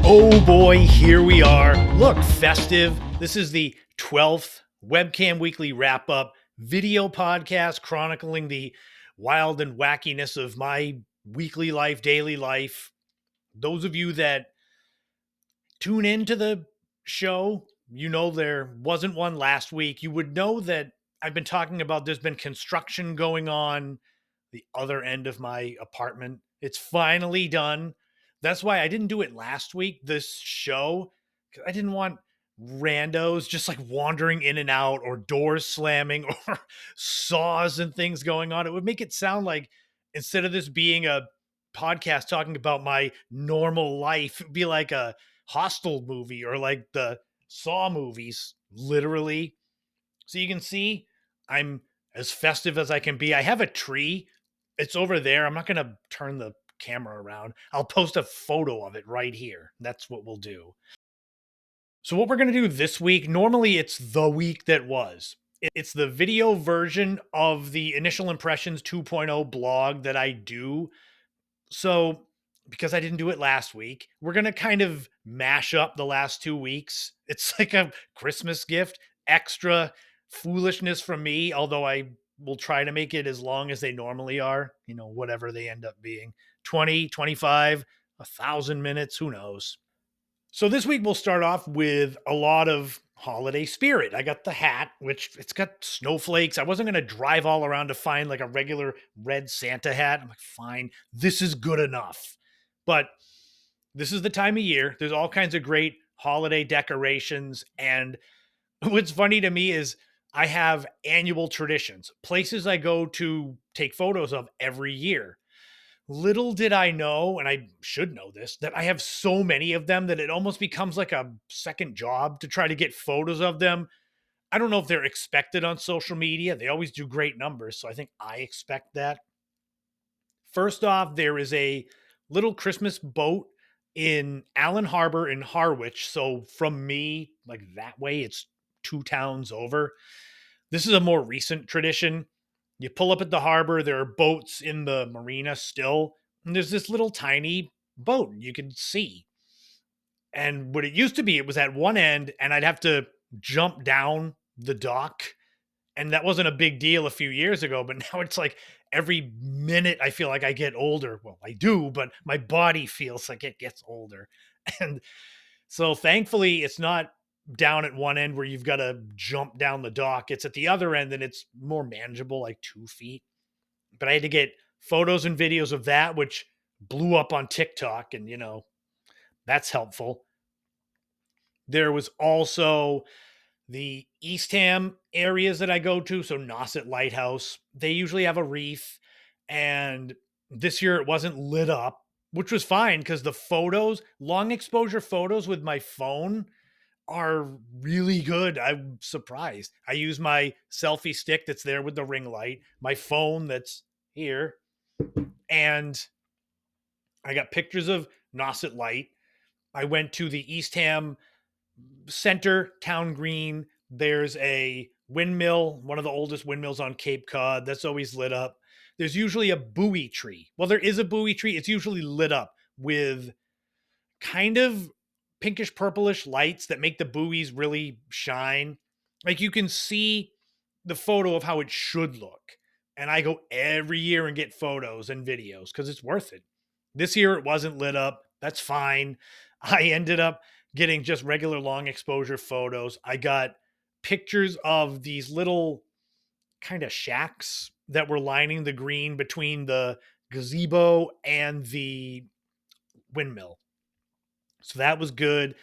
Oh boy, here we are. Look, festive. This is the 12th Webcam Weekly Wrap-Up video podcast chronicling the wild and wackiness of my weekly life, daily life. Those of you that tune into the show, you know there wasn't one last week. You would know that I've been talking about there's been construction going on the other end of my apartment. It's finally done. That's why I didn't do it last week, this show. 'Cause I didn't want randos just like wandering in and out or doors slamming or saws and things going on. It would make it sound like instead of this being a podcast talking about my normal life, it'd be like a Hostel movie or like the Saw movies, literally. So you can see I'm as festive as I can be. I have a tree. It's over there. I'm not going to turn the camera around. I'll post a photo of it right here. That's what we'll do. So, what we're going to do this week, normally it's the week that was. It's the video version of the Initial Impressions 2.0 blog that I do. So, because I didn't do it last week, we're going to kind of mash up the last 2 weeks. It's like a Christmas gift, extra foolishness from me, although I will try to make it as long as they normally are, whatever they end up being 20, 25, 1,000 minutes, who knows. So this week we'll start off with a lot of holiday spirit. I got the hat, which it's got snowflakes. I wasn't going to drive all around to find like a regular red Santa hat. I'm like, fine, this is good enough. But this is the time of year. There's all kinds of great holiday decorations. And what's funny to me is I have annual traditions, places I go to take photos of every year. Little did I know, and I should know this, that I have so many of them that it almost becomes like a second job to try to get photos of them. I don't know if they're expected on social media. They always do great numbers, so I think I expect that. First off, there is a little Christmas boat in Allen Harbor in Harwich. So from me, like that way, it's 2 towns over. This is a more recent tradition. You pull up at the harbor, there are boats in the marina still, and there's this little tiny boat you can see. And what it used to be, it was at one end, and I'd have to jump down the dock. And that wasn't a big deal a few years ago, but now it's like every minute I feel like I get older. Well, I do, but my body feels like it gets older. And so thankfully, it's not down at one end where you've got to jump down the dock. It's at the other end and it's more manageable, like 2 feet. But I had to get photos and videos of that, which blew up on TikTok. And, that's helpful. There was also the Eastham areas that I go to. So Nauset Lighthouse, they usually have a wreath. And this year it wasn't lit up, which was fine because the photos, long exposure photos with my phone are really good. I'm surprised. I use my selfie stick that's there with the ring light, my phone that's here, and I got pictures of Nauset Light. I went to the Eastham Center Town Green. There's a windmill, one of the oldest windmills on Cape Cod, that's always lit up. There's usually a buoy tree. Well, there is a buoy tree. It's usually lit up with kind of pinkish purplish lights that make the buoys really shine. Like you can see the photo of how it should look. And I go every year and get photos and videos because it's worth it. This year it wasn't lit up. That's fine. I ended up getting just regular long exposure photos. I got pictures of these little kind of shacks that were lining the green between the gazebo and the windmill. So that was good.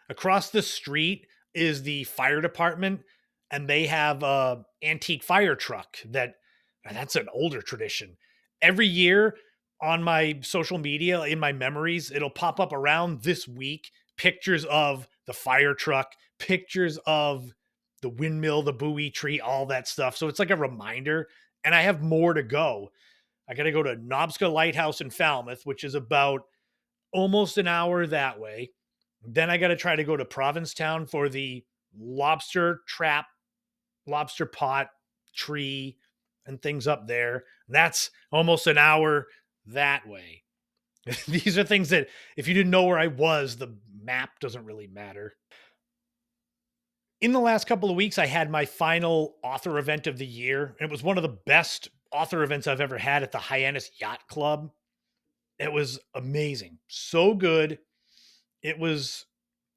Across the street is the fire department, and they have a antique fire truck that's an older tradition. Every year on my social media, in my memories, it'll pop up around this week pictures of the fire truck, pictures of the windmill, the buoy tree, all that stuff. So it's like a reminder. And I have more to go. I got to go to Nobska Lighthouse in Falmouth, which is about almost an hour that way. Then I got to try to go to Provincetown for the lobster trap, lobster pot tree, and things up there. That's almost an hour that way. These are things that if you didn't know where I was, the map doesn't really matter. In the last couple of weeks, I had my final author event of the year. It was one of the best author events I've ever had at the Hyannis Yacht Club. It was amazing. So good. It was,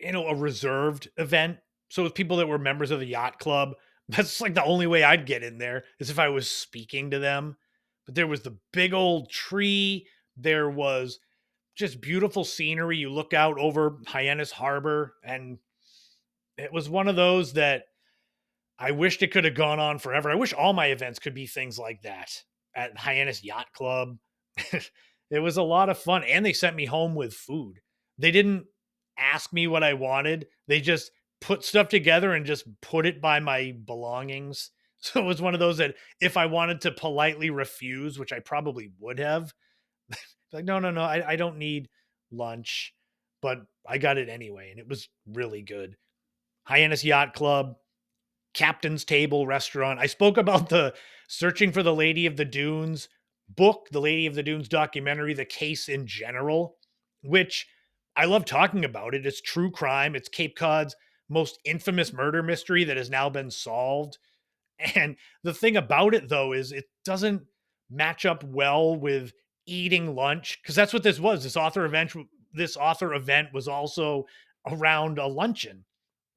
a reserved event. So with people that were members of the yacht club, that's like the only way I'd get in there is if I was speaking to them. But there was the big old tree. There was just beautiful scenery. You look out over Hyannis Harbor, and it was one of those that I wished it could have gone on forever. I wish all my events could be things like that at Hyannis Yacht Club. It was a lot of fun, and they sent me home with food. They didn't ask me what I wanted. They just put stuff together and just put it by my belongings. So it was one of those that if I wanted to politely refuse, which I probably would have, like, no, no, no, I don't need lunch, but I got it anyway, and it was really good. Hyannis Yacht Club, Captain's Table restaurant. I spoke about the Searching for the Lady of the Dunes book, the Lady of the Dunes documentary, the case in general, which I love talking about it. It's true crime. It's Cape Cod's most infamous murder mystery that has now been solved. And the thing about it, though, is it doesn't match up well with eating lunch because that's what this was. This author event was also around a luncheon,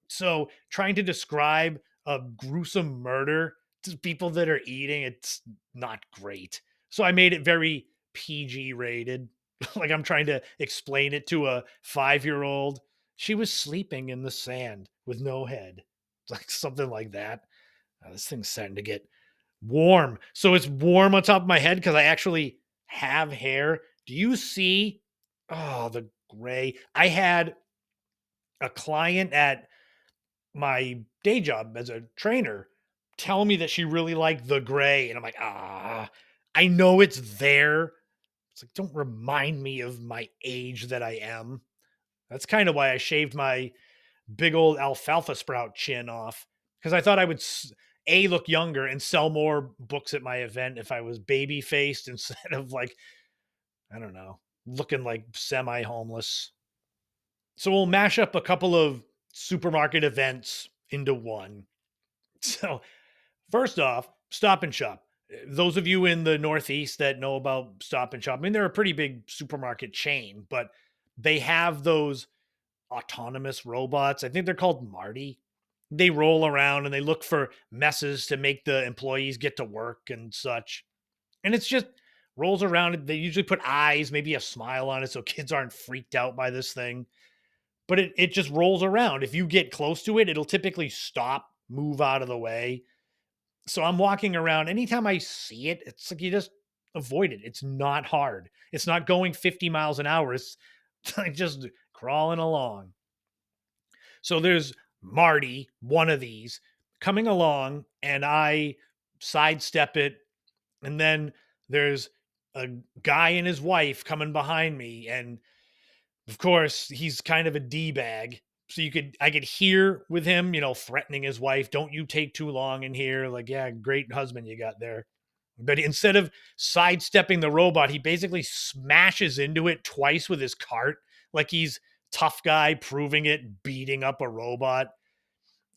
so trying to describe a gruesome murder to people that are eating, it's not great. So I made it very PG rated. Like I'm trying to explain it to a 5-year-old. She was sleeping in the sand with no head. Like something like that. This thing's starting to get warm. So it's warm on top of my head because I actually have hair. Do you see? Oh, the gray. I had a client at my day job as a trainer tell me that she really liked the gray. And I'm like, I know it's there. It's like, don't remind me of my age that I am. That's kind of why I shaved my big old alfalfa sprout chin off because I thought I would a look younger and sell more books at my event if I was baby faced instead of like, I don't know, looking like semi homeless. So we'll mash up a couple of supermarket events into one. So first off, Stop and Shop. Those of you in the Northeast that know about Stop and Shop, I mean, they're a pretty big supermarket chain, but they have those autonomous robots. I think they're called Marty. They roll around and they look for messes to make the employees get to work and such. And it's just rolls around. They usually put eyes, maybe a smile on it so kids aren't freaked out by this thing. But it just rolls around. If you get close to it, it'll typically stop, move out of the way. So I'm walking around. Anytime I see it, it's like you just avoid it. It's not hard. It's not going 50 miles an hour. It's like just crawling along. So there's Marty, one of these, coming along, and I sidestep it. And then there's a guy and his wife coming behind me. And of course, he's kind of a D bag. So I could hear with him, threatening his wife, don't you take too long in here. Like, yeah, great husband you got there. But instead of sidestepping the robot, he basically smashes into it twice with his cart. Like he's tough guy proving it, beating up a robot.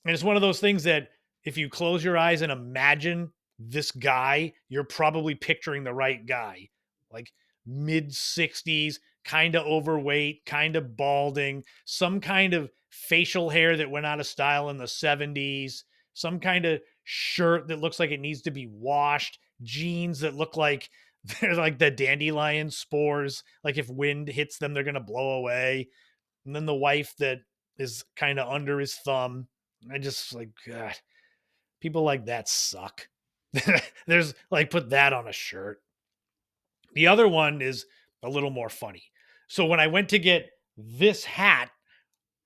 And it's one of those things that if you close your eyes and imagine this guy, you're probably picturing the right guy. Like mid 60s, kind of overweight, kind of balding, some kind of facial hair that went out of style in the 70s, some kind of shirt that looks like it needs to be washed, jeans that look like they're like the dandelion spores. Like if wind hits them, they're going to blow away. And then the wife that is kind of under his thumb. I just like, God, people like that suck. There's like, put that on a shirt. The other one is a little more funny. So when I went to get this hat,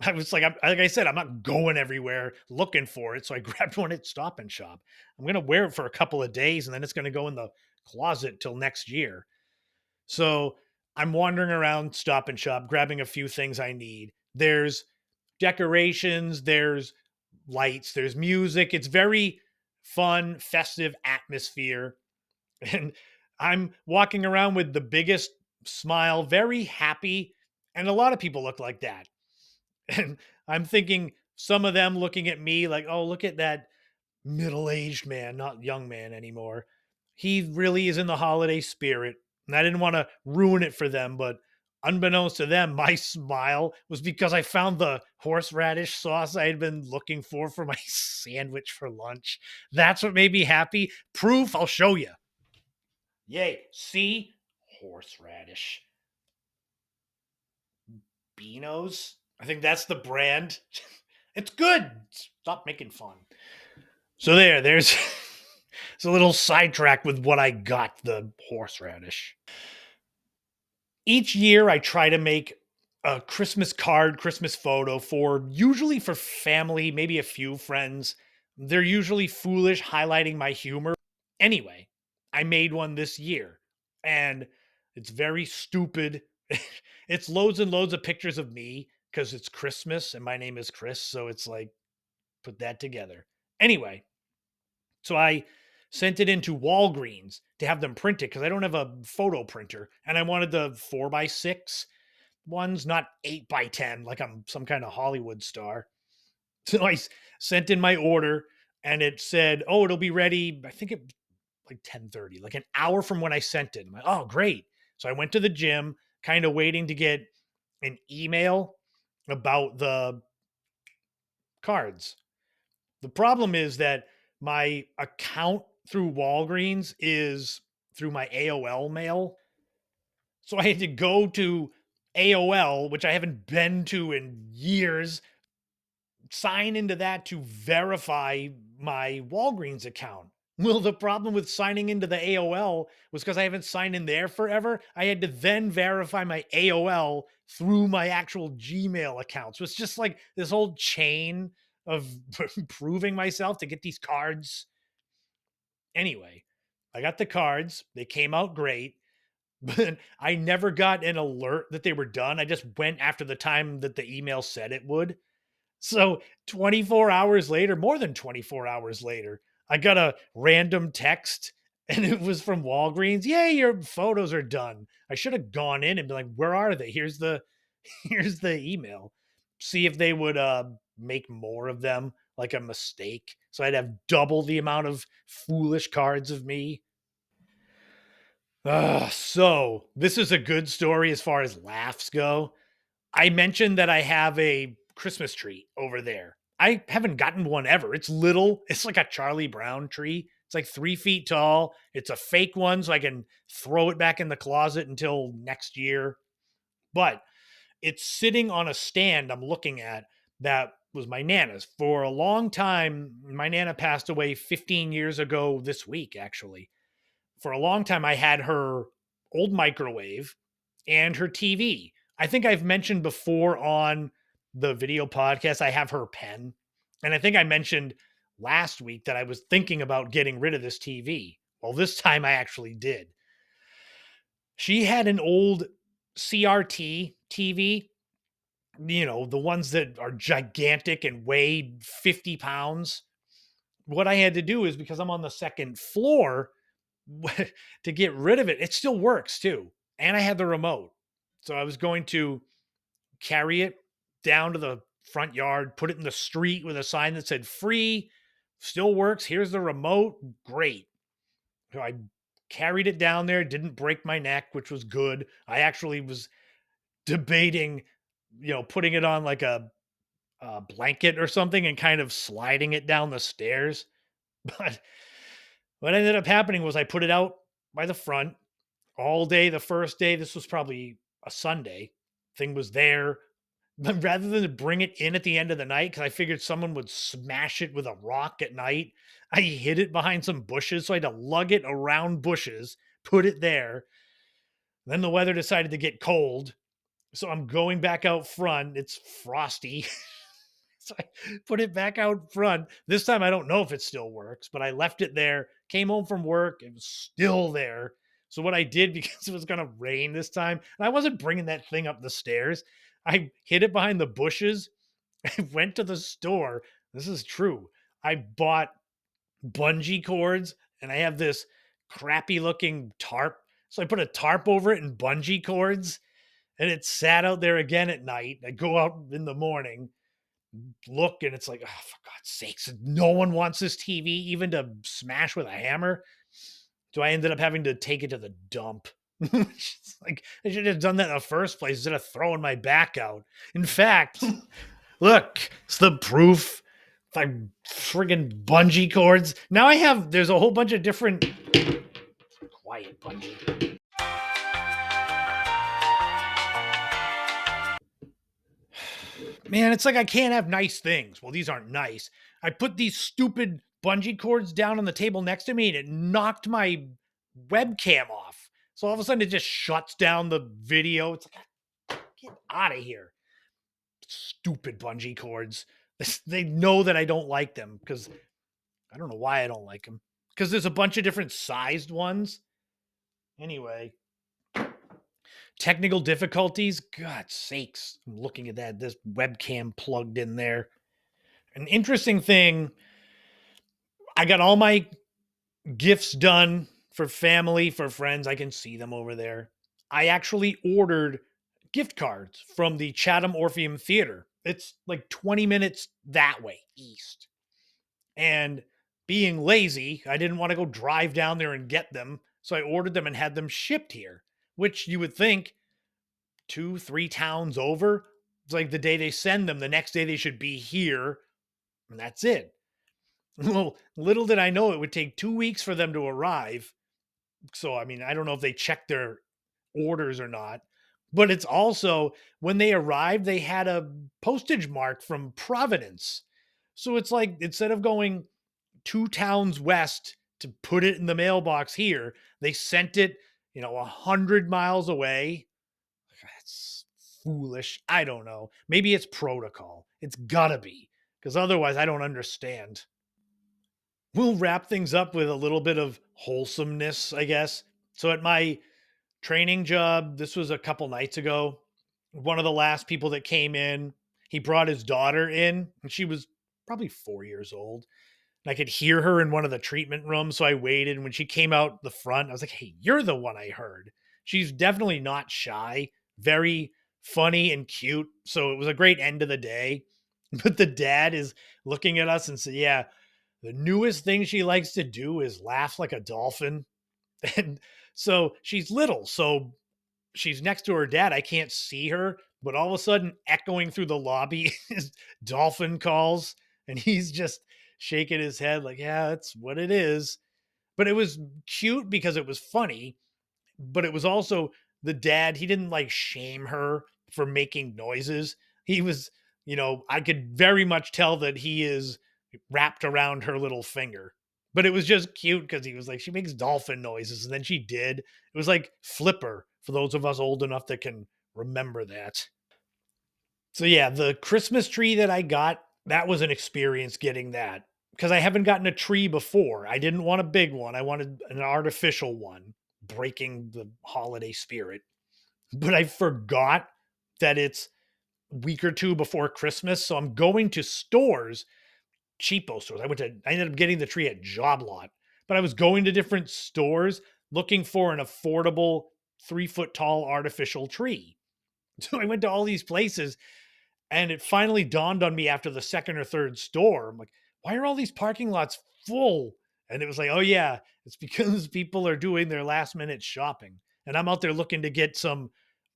I was like, like I said, I'm not going everywhere looking for it. So I grabbed one at Stop and Shop. I'm going to wear it for a couple of days and then it's going to go in the closet till next year. So I'm wandering around Stop and Shop, grabbing a few things I need. There's decorations, there's lights, there's music. It's very fun, festive atmosphere. And I'm walking around with the biggest smile, very happy. And a lot of people look like that. And I'm thinking some of them looking at me like, oh, look at that middle-aged man, not young man anymore. He really is in the holiday spirit. And I didn't want to ruin it for them, but unbeknownst to them, my smile was because I found the horseradish sauce I had been looking for my sandwich for lunch. That's what made me happy. Proof, I'll show you. Yay. See? Horseradish. Beano's. I think that's the brand. It's good. Stop making fun. So there's it's a little sidetrack with what I got, the horseradish. Each year I try to make a Christmas card, Christmas photo for usually for family, maybe a few friends. They're usually foolish, highlighting my humor. Anyway, I made one this year and it's very stupid. It's loads and loads of pictures of me because it's Christmas and my name is Chris. So it's like, put that together. Anyway, so I sent it into Walgreens to have them print it because I don't have a photo printer and I wanted the 4x6 ones, not 8x10, like I'm some kind of Hollywood star. So I sent in my order and it said, oh, it'll be ready. I think it like 10:30, like an hour from when I sent it. I'm like, oh, great. So I went to the gym, kind of waiting to get an email about the cards. The problem is that my account through Walgreens is through my AOL mail. So I had to go to AOL, which I haven't been to in years, sign into that to verify my Walgreens account. Well, the problem with signing into the AOL was because I haven't signed in there forever. I had to then verify my AOL through my actual Gmail account. So it's just like this whole chain of proving myself to get these cards. Anyway, I got the cards. They came out great, but I never got an alert that they were done. I just went after the time that the email said it would. So 24 hours later, more than 24 hours later, I got a random text and it was from Walgreens. Yay, your photos are done. I should have gone in and be like, where are they? Here's the here's the email. See if they would make more of them like a mistake. So I'd have double the amount of foolish cards of me. So this is a good story as far as laughs go. I mentioned that I have a Christmas tree over there. I haven't gotten one ever. It's little. It's like a Charlie Brown tree. It's like 3 feet tall. It's a fake one, so I can throw it back in the closet until next year. But it's sitting on a stand I'm looking at that was my Nana's. For a long time, my Nana passed away 15 years ago this week, actually. For a long time, I had her old microwave and her TV. I think I've mentioned before on the video podcast, I have her pen. And I think I mentioned last week that I was thinking about getting rid of this TV. Well, this time I actually did. She had an old CRT TV, the ones that are gigantic and weigh 50 pounds. What I had to do is because I'm on the second floor, to get rid of it. It still works too. And I had the remote. So I was going to carry it down to the front yard, put it in the street with a sign that said free, still works. Here's the remote. Great. So I carried it down there, didn't break my neck, which was good. I actually was debating, putting it on like a blanket or something and kind of sliding it down the stairs. But what ended up happening was I put it out by the front all day the first day. This was probably a Sunday. Thing was there. But rather than bring it in at the end of the night, because I figured someone would smash it with a rock at night, I hid it behind some bushes. So I had to lug it around bushes, put it there. Then the weather decided to get cold. So I'm going back out front. It's frosty. So I put it back out front. This time I don't know if it still works, but I left it there, came home from work, it was still there. So what I did, because it was going to rain this time, and I wasn't bringing that thing up the stairs, I hid it behind the bushes. I went to the store. This is true. I bought bungee cords and I have this crappy looking tarp. So I put a tarp over it and bungee cords. And it sat out there again at night. I go out in the morning, look, and it's like, oh, for God's sakes, no one wants this TV even to smash with a hammer. So I ended up having to take it to the dump. It's like I should have done that in the first place instead of throwing my back out. In fact, look, it's the proof. Like friggin' bungee cords. Now there's a whole bunch of different. Quiet, Bungee. Man, it's like I can't have nice things. Well, these aren't nice. I put these stupid bungee cords down on the table next to me and it knocked my webcam off. So all of a sudden it just shuts down the video. It's like, get out of here. Stupid bungee cords. They know that I don't like them because I don't know why I don't like them. Because there's a bunch of different sized ones. Anyway, technical difficulties. God sakes. I'm looking at that. This webcam plugged in there. An interesting thing, I got all my gifts done for family, for friends. I can see them over there. I actually ordered gift cards from the Chatham Orpheum Theater. It's like 20 minutes that way east. And being lazy, I didn't want to go drive down there and get them. So I ordered them and had them shipped here, which you would think 2, 3 towns over. It's like the day they send them, the next day they should be here. And that's it. Well, little did I know it would take 2 weeks for them to arrive. So, I mean, I don't know if they checked their orders or not, but it's also when they arrived, they had a postage mark from Providence. So it's like instead of going 2 towns west to put it in the mailbox here, they sent it, 100 miles away. That's foolish. I don't know. Maybe it's protocol. It's gotta be, because otherwise, I don't understand. We'll wrap things up with a little bit of wholesomeness, I guess. So at my training job, this was a couple nights ago. One of the last people that came in, he brought his daughter in, and she was probably 4 years old. And I could hear her in one of the treatment rooms. So I waited. And when she came out the front, I was like, hey, you're the one I heard. She's definitely not shy, very funny and cute. So it was a great end of the day. But the dad is looking at us and said, yeah, the newest thing she likes to do is laugh like a dolphin. And so she's little. So she's next to her dad. I can't see her, but all of a sudden, echoing through the lobby is dolphin calls. And he's just shaking his head like, yeah, that's what it is. But it was cute because it was funny. But it was also the dad. He didn't like shame her for making noises. He was, I could very much tell that he is wrapped around her little finger. But it was just cute because he was like, she makes dolphin noises. And then she did. It was like Flipper for those of us old enough that can remember that. So, yeah, the Christmas tree that I got, that was an experience getting that because I haven't gotten a tree before. I didn't want a big one, I wanted an artificial one, breaking the holiday spirit. But I forgot that it's a week or two before Christmas. So I'm going to stores, cheapo stores. I ended up getting the tree at Job Lot, but I was going to different stores looking for an affordable 3 foot tall artificial tree. So I went to all these places and it finally dawned on me after the second or third store. I'm like, why are all these parking lots full? And it was like, oh, yeah, it's because people are doing their last minute shopping. And I'm out there looking to get some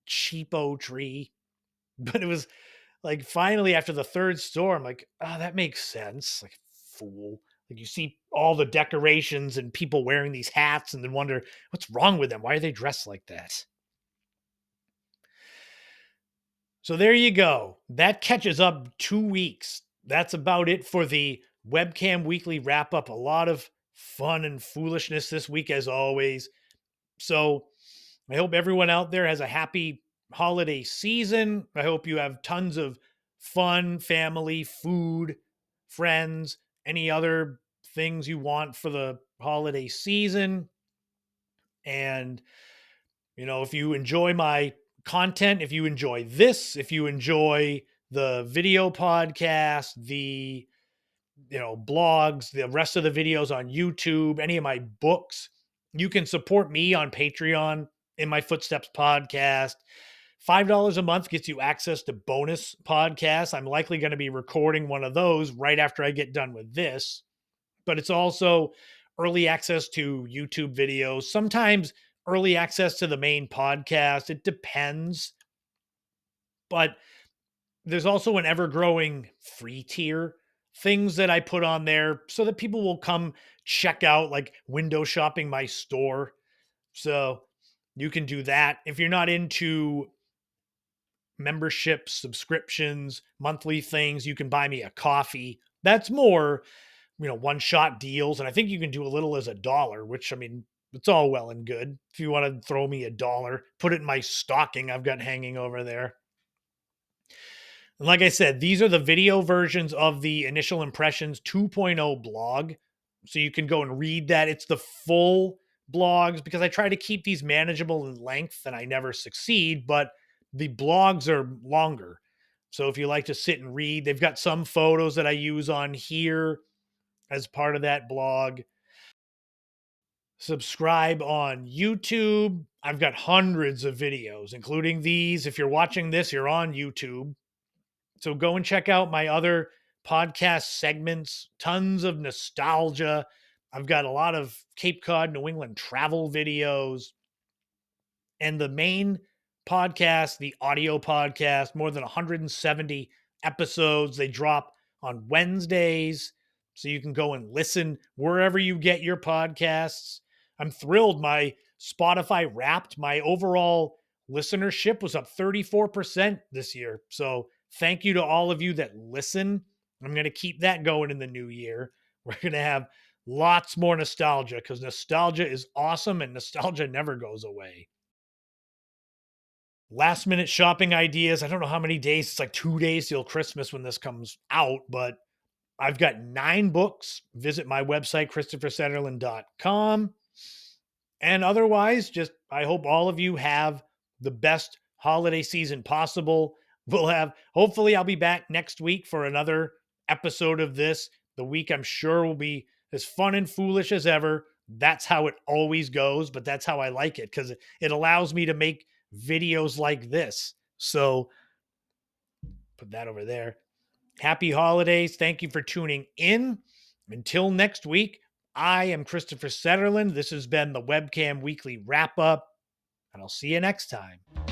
cheapo tree. But it was like finally after the third store, I'm like, oh, that makes sense. Like, fool. Like, you see all the decorations and people wearing these hats and then wonder what's wrong with them? Why are they dressed like that? So there you go. That catches up 2 weeks. That's about it for the Webcam Weekly Wrap-Up. A lot of fun and foolishness this week, as always. So I hope everyone out there has a happy holiday season. I hope you have tons of fun, family, food, friends, any other things you want for the holiday season. And if you enjoy my content, if you enjoy this, if you enjoy the video podcast, the blogs, the rest of the videos on YouTube, any of my books, you can support me on Patreon, In My Footsteps podcast, $5 a month gets you access to bonus podcasts. I'm likely going to be recording one of those right after I get done with this, but it's also early access to YouTube videos, sometimes early access to the main podcast. It depends, but there's also an ever growing free tier, things that I put on there so that people will come check out, like window shopping my store. So you can do that. If you're not into memberships, subscriptions, monthly things, you can buy me a coffee. That's more, one shot deals. And I think you can do a little as $1, which, I mean, it's all well and good. If you want to throw me $1, put it in my stocking I've got hanging over there. And like I said, these are the video versions of the Initial Impressions 2.0 blog. So you can go and read that. It's the full blogs because I try to keep these manageable in length and I never succeed, but the blogs are longer. So if you like to sit and read, they've got some photos that I use on here as part of that blog. Subscribe on YouTube. I've got hundreds of videos, including these. If you're watching this, you're on YouTube. So go and check out my other podcast segments, tons of nostalgia. I've got a lot of Cape Cod, New England travel videos. And the main podcast, the audio podcast, more than 170 episodes. They drop on Wednesdays. So you can go and listen wherever you get your podcasts. I'm thrilled. My Spotify Wrapped, my overall listenership was up 34% this year. So thank you to all of you that listen. I'm going to keep that going in the new year. We're going to have lots more nostalgia because nostalgia is awesome and nostalgia never goes away. Last minute shopping ideas. I don't know how many days. It's like 2 days till Christmas when this comes out, but I've got 9 books. Visit my website, ChristopherSetterland.com. And otherwise, just I hope all of you have the best holiday season possible. Hopefully, I'll be back next week for another episode of this. The week I'm sure will be as fun and foolish as ever. That's how it always goes, but that's how I like it because it allows me to make videos like this. So put that over there. Happy holidays. Thank you for tuning in. Until next week, I am Christopher Setterland. This has been the Webcam Weekly Wrap Up, and I'll see you next time.